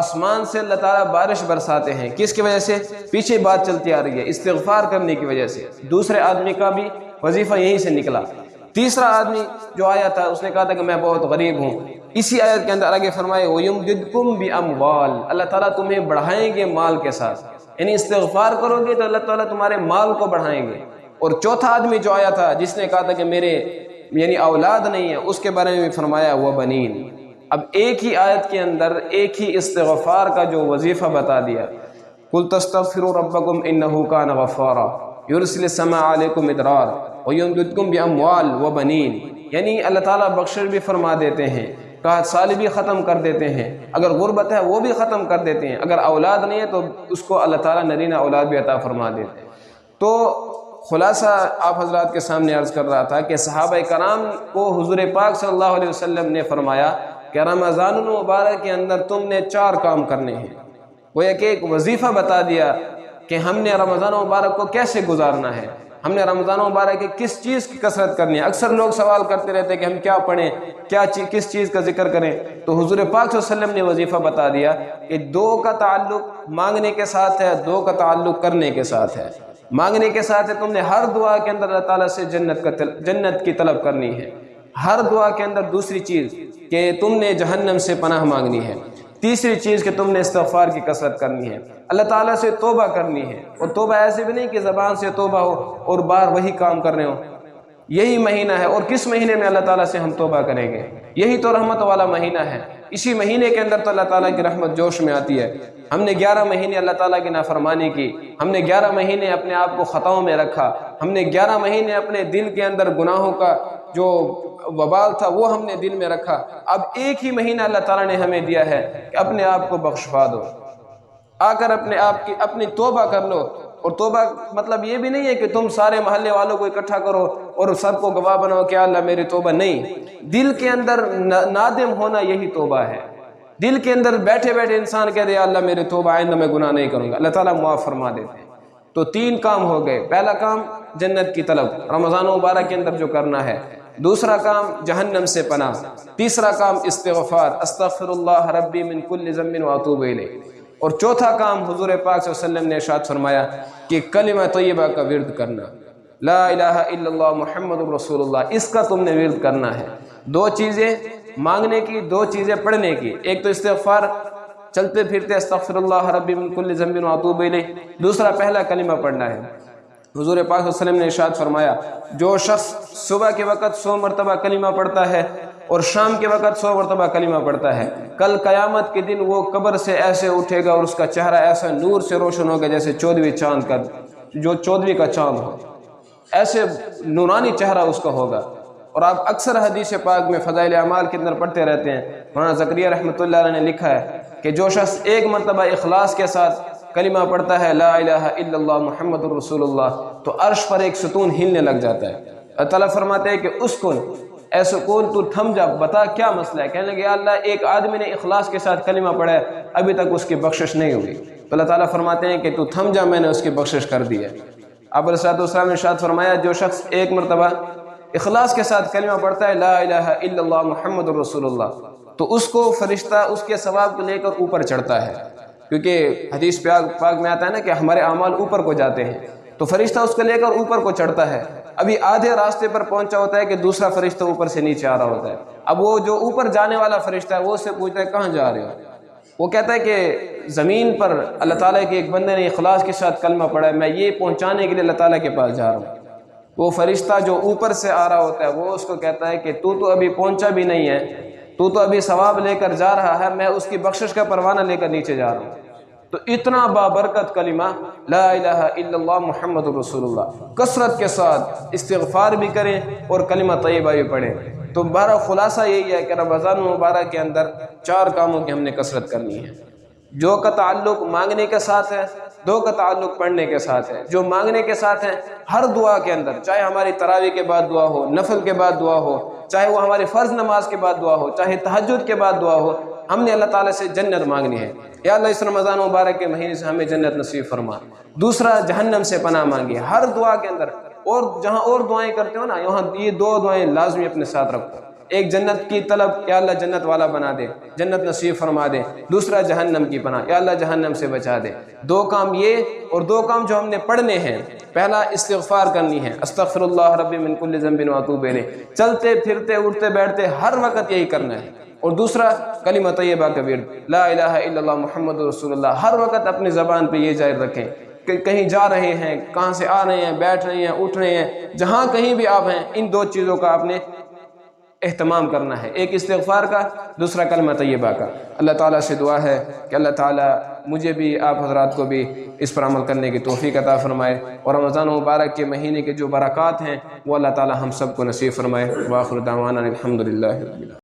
آسمان سے اللہ تعالیٰ بارش برساتے ہیں، کس کی وجہ سے؟ پیچھے بات چلتی آ رہی ہے، استغفار کرنے کی وجہ سے۔ دوسرے آدمی کا بھی وظیفہ یہیں سے نکلا۔ تیسرا آدمی جو آیا تھا اس نے کہا تھا کہ میں بہت غریب ہوں، اسی آیت کے اندر آگے فرمائے وَيُمْدِدْكُمْ بِأَمْوَالٍ، اللہ تعالیٰ تمہیں بڑھائیں گے مال کے ساتھ، یعنی استغفار کرو گے تو اللہ تعالیٰ تمہارے مال کو بڑھائیں گے۔ اور چوتھا آدمی جو آیا تھا جس نے کہا تھا کہ میرے یعنی اولاد نہیں ہے، اس کے بارے میں بھی فرمایا وَبَنِينَ۔ اب ایک ہی آیت کے اندر ایک ہی استغفار کا جو وظیفہ بتا دیا، قُلْ تَسْتَغْفِرُوا رَبَّكُمْ إِنَّهُ كَانَ غَفَّارًا يُرْسِلِ السَّمَاءَ عَلَيْكُمْ مِدْرَارًا وَيُمْدِدْكُمْ بِأَمْوَالٍ وَبَنِينَ، یعنی اللہ تعالیٰ بخشش بھی فرما دیتے ہیں، قحط سالی بھی ختم کر دیتے ہیں، اگر غربت ہے وہ بھی ختم کر دیتے ہیں، اگر اولاد نہیں ہے تو اس کو اللہ تعالیٰ نرینہ اولاد بھی عطا فرما دیتے ہیں۔ تو خلاصہ آپ حضرات کے سامنے عرض کر رہا تھا کہ صحابہ کرام کو حضور پاک صلی اللہ علیہ وسلم نے فرمایا کہ رمضان المبارک کے اندر تم نے 4 کام کرنے ہیں۔ وہ ایک وظیفہ بتا دیا کہ ہم نے رمضان مبارک کو کیسے گزارنا ہے، ہم نے رمضان مبارک کی کس چیز کی کثرت کرنی ہے۔ اکثر لوگ سوال کرتے رہتے ہیں کہ ہم کیا پڑھیں، کس چیز کا ذکر کریں، تو حضور پاک صلی اللہ علیہ وسلم نے وظیفہ بتا دیا کہ 2 کا تعلق مانگنے کے ساتھ ہے، 2 کا تعلق کرنے کے ساتھ ہے۔ مانگنے کے ساتھ ہے تم نے ہر دعا کے اندر اللہ تعالیٰ سے جنت کی طلب کرنی ہے، ہر دعا کے اندر دوسری چیز کہ تم نے جہنم سے پناہ مانگنی ہے، تیسری چیز کہ تم نے استغفار کی کثرت کرنی ہے، اللہ تعالیٰ سے توبہ کرنی ہے۔ اور توبہ ایسے بھی نہیں کہ زبان سے توبہ ہو اور بار وہی کام کر رہے ہو، یہی مہینہ ہے، اور کس مہینے میں اللہ تعالیٰ سے ہم توبہ کریں گے؟ یہی تو رحمت والا مہینہ ہے، اسی مہینے کے اندر تو اللہ تعالیٰ کی رحمت جوش میں آتی ہے۔ ہم نے 11 مہینے اللہ تعالیٰ کی نافرمانی کی، ہم نے 11 مہینے اپنے آپ کو خطاؤں میں رکھا، ہم نے 11 مہینے اپنے دل کے اندر گناہوں کا جو وبال تھا وہ ہم نے دل میں رکھا۔ اب ایک ہی مہینہ اللہ تعالیٰ نے ہمیں دیا ہے کہ اپنے آپ کو بخشوا دو، آ کر اپنے آپ کی اپنی توبہ کر لو۔ اور توبہ مطلب یہ بھی نہیں ہے کہ تم سارے محلے والوں کو اکٹھا کرو اور سب کو گواہ بناؤ کہ اللہ میری توبہ، نہیں، دل کے اندر نادم ہونا یہی توبہ ہے۔ دل کے اندر بیٹھے بیٹھے انسان کہہ دے اللہ میری توبہ، آئندہ میں گناہ نہیں کروں گا، اللہ تعالیٰ معاف فرما دیتے ہیں۔ تو 3 کام ہو گئے، پہلا کام جنت کی طلب رمضان مبارک کے اندر جو کرنا ہے، دوسرا کام جہنم سے پناہ، تیسرا کام استغفار، استغفر اللہ ربی من کل ذنب واتوب الیہ، اور چوتھا کام حضور پاک صلی اللہ علیہ وسلم نے ارشاد فرمایا کہ کلمہ طیبہ کا ورد کرنا، لا الہ الا اللہ محمد رسول اللہ، اس کا تم نے ورد کرنا ہے۔ 2 چیزیں مانگنے کی، 2 چیزیں پڑھنے کی، ایک تو استغفار چلتے پھرتے استغفر اللہ ربی من کل ذنب واتوب الیہ، دوسرا پہلا کلمہ پڑھنا ہے۔ حضور پاک صلی اللہ علیہ وسلم نے ارشاد فرمایا جو شخص صبح کے وقت 100 مرتبہ کلمہ پڑھتا ہے اور شام کے وقت 100 مرتبہ کلمہ پڑھتا ہے، کل قیامت کے دن وہ قبر سے ایسے اٹھے گا اور اس کا چہرہ ایسا نور سے روشن ہوگا جیسے 14ویں چاند کا، جو 14ویں کا چاند ہو، ایسے نورانی چہرہ اس کا ہوگا۔ اور آپ اکثر حدیث پاک میں فضائل اعمال کے اندر پڑھتے رہتے ہیں، مولانا زکریا رحمۃ اللہ علیہ نے لکھا ہے کہ جو شخص 1 مرتبہ اخلاص کے ساتھ کلمہ پڑھتا ہے لا الہ الا اللہ محمد الرسول اللہ، تو عرش پر ایک ستون ہلنے لگ جاتا ہے۔ اللہ تعالیٰ فرماتے ہیں کہ اسکن، اے سکون تو تھم جا، بتا کیا مسئلہ ہے؟ کہنے لگے یا اللہ ایک آدمی نے اخلاص کے ساتھ کلمہ پڑھا ہے، ابھی تک اس کی بخشش نہیں ہوئی۔ تو اللہ تعالیٰ فرماتے ہیں کہ تو تھم جا، میں نے اس کی بخشش کر دی ہے۔ آپ علیہ السلام نے ارشاد فرمایا جو شخص 1 مرتبہ اخلاص کے ساتھ کلمہ پڑھتا ہے لا الہ الا اللہ محمد الرسول اللہ، تو اس کو فرشتہ اس کے ثواب کو لے کر اوپر چڑھتا ہے، کیونکہ حدیث پاک میں آتا ہے نا کہ ہمارے اعمال اوپر کو جاتے ہیں، تو فرشتہ اس کو لے کر اوپر کو چڑھتا ہے، ابھی آدھے راستے پر پہنچا ہوتا ہے کہ دوسرا فرشتہ اوپر سے نیچے آ رہا ہوتا ہے۔ اب وہ جو اوپر جانے والا فرشتہ ہے وہ اس سے پوچھتا ہے کہاں جا رہے ہو؟ وہ کہتا ہے کہ زمین پر اللہ تعالیٰ کے ایک بندے نے اخلاص کے ساتھ کلمہ پڑھا ہے، میں یہ پہنچانے کے لیے اللہ تعالیٰ کے پاس جا رہا ہوں۔ وہ فرشتہ جو اوپر سے آ رہا ہوتا ہے وہ اس کو کہتا ہے کہ تو ابھی پہنچا بھی نہیں ہے، تو ابھی ثواب لے کر جا رہا ہے، میں اس کی بخشش کا پروانہ لے کر نیچے جا رہا ہوں۔ تو اتنا بابرکت کلمہ لا الہ الا اللہ محمد رسول اللہ، کثرت کے ساتھ استغفار بھی کریں اور کلمہ طیبہ بھی پڑھیں۔ تو بہرحال خلاصہ یہی ہے کہ رمضان مبارک کے اندر 4 کاموں کی ہم نے کثرت کرنی ہے، جو کا تعلق مانگنے کے ساتھ ہے، 2 کا تعلق پڑھنے کے ساتھ ہے۔ جو مانگنے کے ساتھ ہے ہر دعا کے اندر، چاہے ہماری تراویح کے بعد دعا ہو، نفل کے بعد دعا ہو، چاہے وہ ہماری فرض نماز کے بعد دعا ہو، چاہے تہجد کے بعد دعا ہو، ہم نے اللہ تعالیٰ سے جنت مانگنی ہے۔ یا اللہ اس رمضان مبارک کے مہینے سے ہمیں جنت نصیب فرما۔ دوسرا جہنم سے پناہ مانگی ہر دعا کے اندر، اور جہاں اور دعائیں کرتے ہو نا، یہاں یہ 2 دعائیں لازمی اپنے ساتھ رکھو۔ ایک جنت کی طلب، یا اللہ جنت والا بنا دے، جنت نصیب فرما دے، دوسرا جہنم کی پناہ، یا اللہ جہنم سے بچا دے۔ دو کام یہ، اور دو کام جو ہم نے پڑھنے ہیں، پہلا استغفار کرنی ہے، استغفر اللہ ربی من کل ذنب واتوب الیہ، چلتے پھرتے اٹھتے بیٹھتے ہر وقت یہی کرنا ہے۔ اور دوسرا کلمہ طیبہ کا ورد، لا الہ الا اللہ محمد رسول اللہ، ہر وقت اپنی زبان پہ یہ جاری رکھیں کہ کہیں جا رہے ہیں، کہاں سے آ رہے ہیں، بیٹھ رہے ہیں، اٹھ رہے ہیں، جہاں کہیں بھی آپ ہیں، ان دو چیزوں کا آپ نے اہتمام کرنا ہے، ایک استغفار کا، دوسرا کلمہ طیبہ کا۔ اللہ تعالیٰ سے دعا ہے کہ اللہ تعالیٰ مجھے بھی، آپ حضرات کو بھی اس پر عمل کرنے کی توفیق عطا فرمائے، اور رمضان مبارک کے مہینے کے جو برکات ہیں وہ اللہ تعالیٰ ہم سب کو نصیب فرمائے۔ وآخر دعوانا الحمدللہ رب العالمین۔